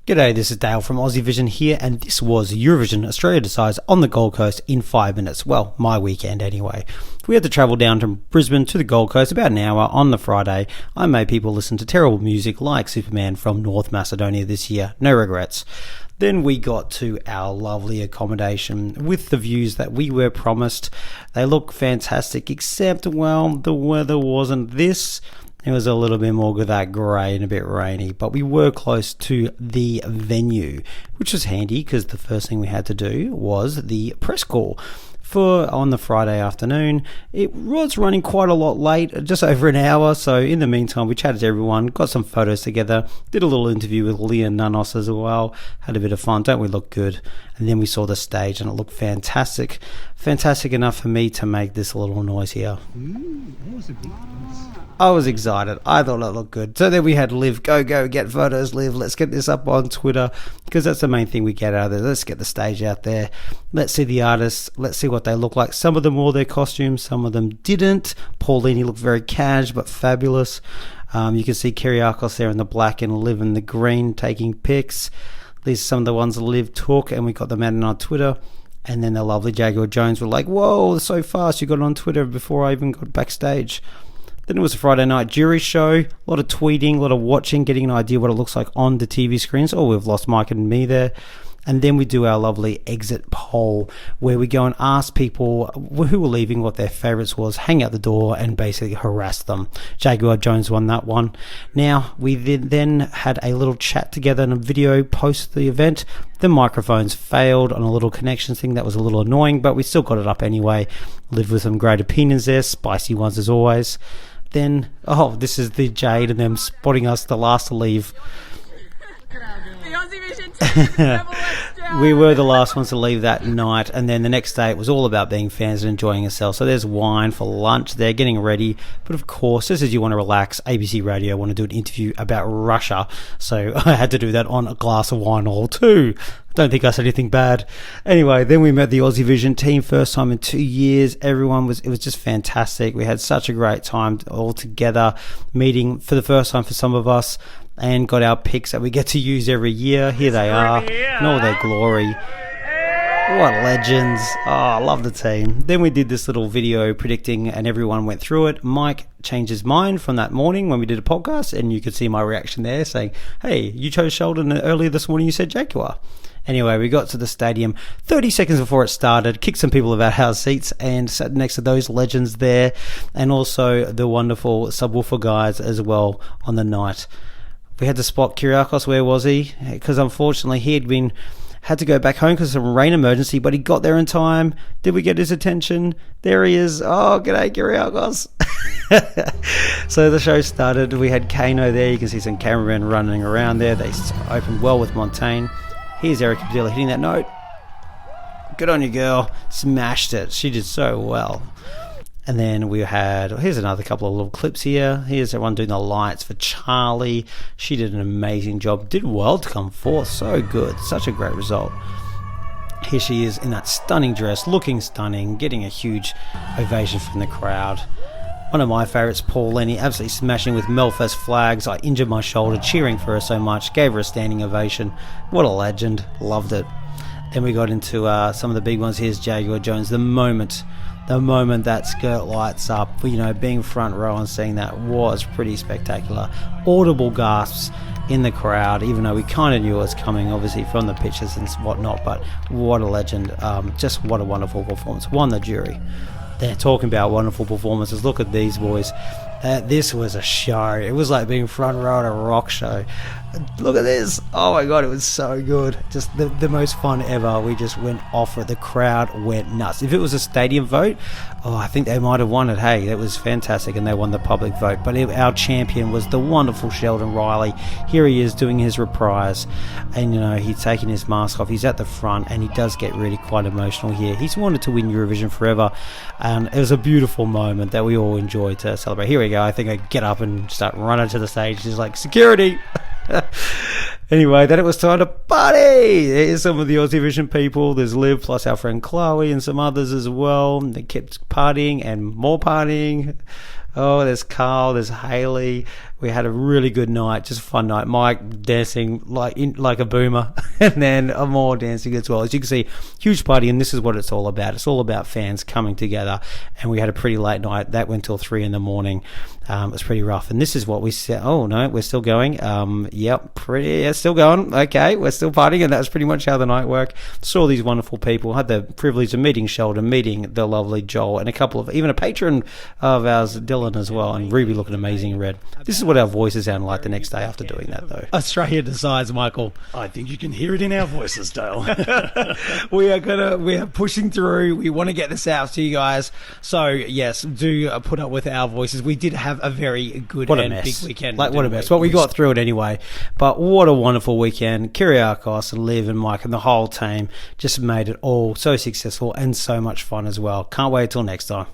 G'day, this is Dale from Aussievision here, and this was Eurovision Australia Decides on the Gold Coast in 5 minutes. Well, my weekend anyway. We had to travel down from Brisbane to the Gold Coast about an hour on the Friday. I made people listen to terrible music like Superman from North Macedonia this year. No regrets. Then we got to our lovely accommodation with the views that we were promised. They look fantastic, except, well, the weather wasn't this. It was a little bit more of that grey and a bit rainy, but we were close to the venue, which was handy because the first thing we had to do was the press call for on the Friday afternoon. It was running quite a lot late, just over an hour, so in the meantime we chatted to everyone, got some photos together, did a little interview with Leah Nanos as well, had a bit of fun. Don't we look good? And then we saw the stage and it looked fantastic enough for me to make this little noise here. That was a big noise. I was excited. I thought it looked good. So then we had Liv, go, get photos, Liv. Let's get this up on Twitter because that's the main thing we get out of there. Let's get the stage out there. Let's see the artists. Let's see what they look like. Some of them wore their costumes. Some of them didn't. Paulini looked very cash but fabulous. You can see Kyriakos there in the black and Liv in the green taking pics. These are some of the ones Liv took and we got them out on our Twitter. And then the lovely Jaguar Jones were like, whoa, so fast. You got it on Twitter before I even got backstage. Then it was a Friday night jury show, a lot of tweeting, a lot of watching, getting an idea what it looks like on the TV screens. Oh, we've lost Mike and me there. And then we do our lovely exit poll where we go and ask people who were leaving what their favourites was, hang out the door and basically harass them. Jaguar Jones won that one. Now, we then had a little chat together and a video post the event. The microphones failed on a little connections thing. That was a little annoying, but we still got it up anyway. Lived with some great opinions there, spicy ones as always. Then, this is the Jade and them spotting us the last to leave. The Aussievision team. We were the last ones to leave that night, and then the next day it was all about being fans and enjoying ourselves. So there's wine for lunch there, getting ready. But of course, just as you want to relax, ABC Radio want to do an interview about Russia, so I had to do that on a glass of wine or two. Don't think I said anything bad. Anyway, then we met the Aussievision team, first time in 2 years. It was just fantastic. We had such a great time all together, meeting for the first time for some of us, and got our picks that we get to use every year. Here they are, in all their glory. What legends. Oh, I love the team. Then we did this little video predicting and everyone went through it. Mike changed his mind from that morning when we did a podcast, and you could see my reaction there saying, hey, you chose Sheldon earlier this morning, you said Jaguar. Anyway, we got to the stadium 30 seconds before it started, kicked some people about our seats and sat next to those legends there, and also the wonderful subwoofer guys as well on the night. We had to spot Kyriakos. Where was he? Because unfortunately he had to go back home because of some rain emergency, but he got there in time. Did we get his attention? There he is. Oh, g'day, Kyriakos. So the show started. We had Kano there. You can see some cameramen running around there. They opened well with Montaigne. Here's Erica Padilla hitting that note. Good on you, girl. Smashed it. She did so well. And then we had, here's another couple of little clips here. Here's everyone doing the lights for Charlie. She did an amazing job. Did well to come forth. So good. Such a great result. Here she is in that stunning dress, looking stunning, getting a huge ovation from the crowd. One of my favourites, Paulini, absolutely smashing with Melfest flags. I injured my shoulder cheering for her so much. Gave her a standing ovation. What a legend. Loved it. Then we got into some of the big ones. Here's Jaguar Jones. The moment that skirt lights up, being front row and seeing that was pretty spectacular. Audible gasps in the crowd, even though we kind of knew it was coming, obviously, from the pictures and whatnot. But what a legend. Just what a wonderful performance. Won the jury. They're talking about wonderful performances. Look at these boys. This was a show. It was like being front row at a rock show. Look at this. Oh my god, it was so good. Just the most fun ever. We just went off it. The crowd went nuts. If it was a stadium vote, I think they might have won it. Hey, it was fantastic and they won the public vote. But our champion was the wonderful Sheldon Riley. Here he is doing his reprise. And he's taking his mask off. He's at the front and he does get really quite emotional here. He's wanted to win Eurovision forever. And it was a beautiful moment that we all enjoyed to celebrate. Here we go. I think I get up and start running to the stage. He's like, security! Anyway, then it was time to party. Here's some of the Aussievision people. There's Liv plus our friend Chloe and some others as well. They kept partying and more partying. Oh, there's Carl, there's Haley. We had a really good night, just a fun night. Mike dancing like a boomer, and then more dancing as well. As you can see, huge party, and this is what it's all about. It's all about fans coming together, and we had a pretty late night. That went till 3 a.m. It was pretty rough, and this is what we said. Oh no, we're still going. Still going. Okay, we're still partying, and that's pretty much how the night worked. Saw these wonderful people. Had the privilege of meeting Sheldon, meeting the lovely Joel, and even a patron of ours, Dylan, as well, and Ruby looking amazing in red. This is what our voices sound like the next day after doing that, though. Australia decides, Michael. I think you can hear it in our voices, Dale. We are pushing through. We want to get this out to you guys. So yes, do put up with our voices. We did have a very good big weekend. What a mess. But we got through it anyway. But what a wonderful weekend. Kyriakos and Liv and Mike and the whole team just made it all so successful and so much fun as well. Can't wait till next time.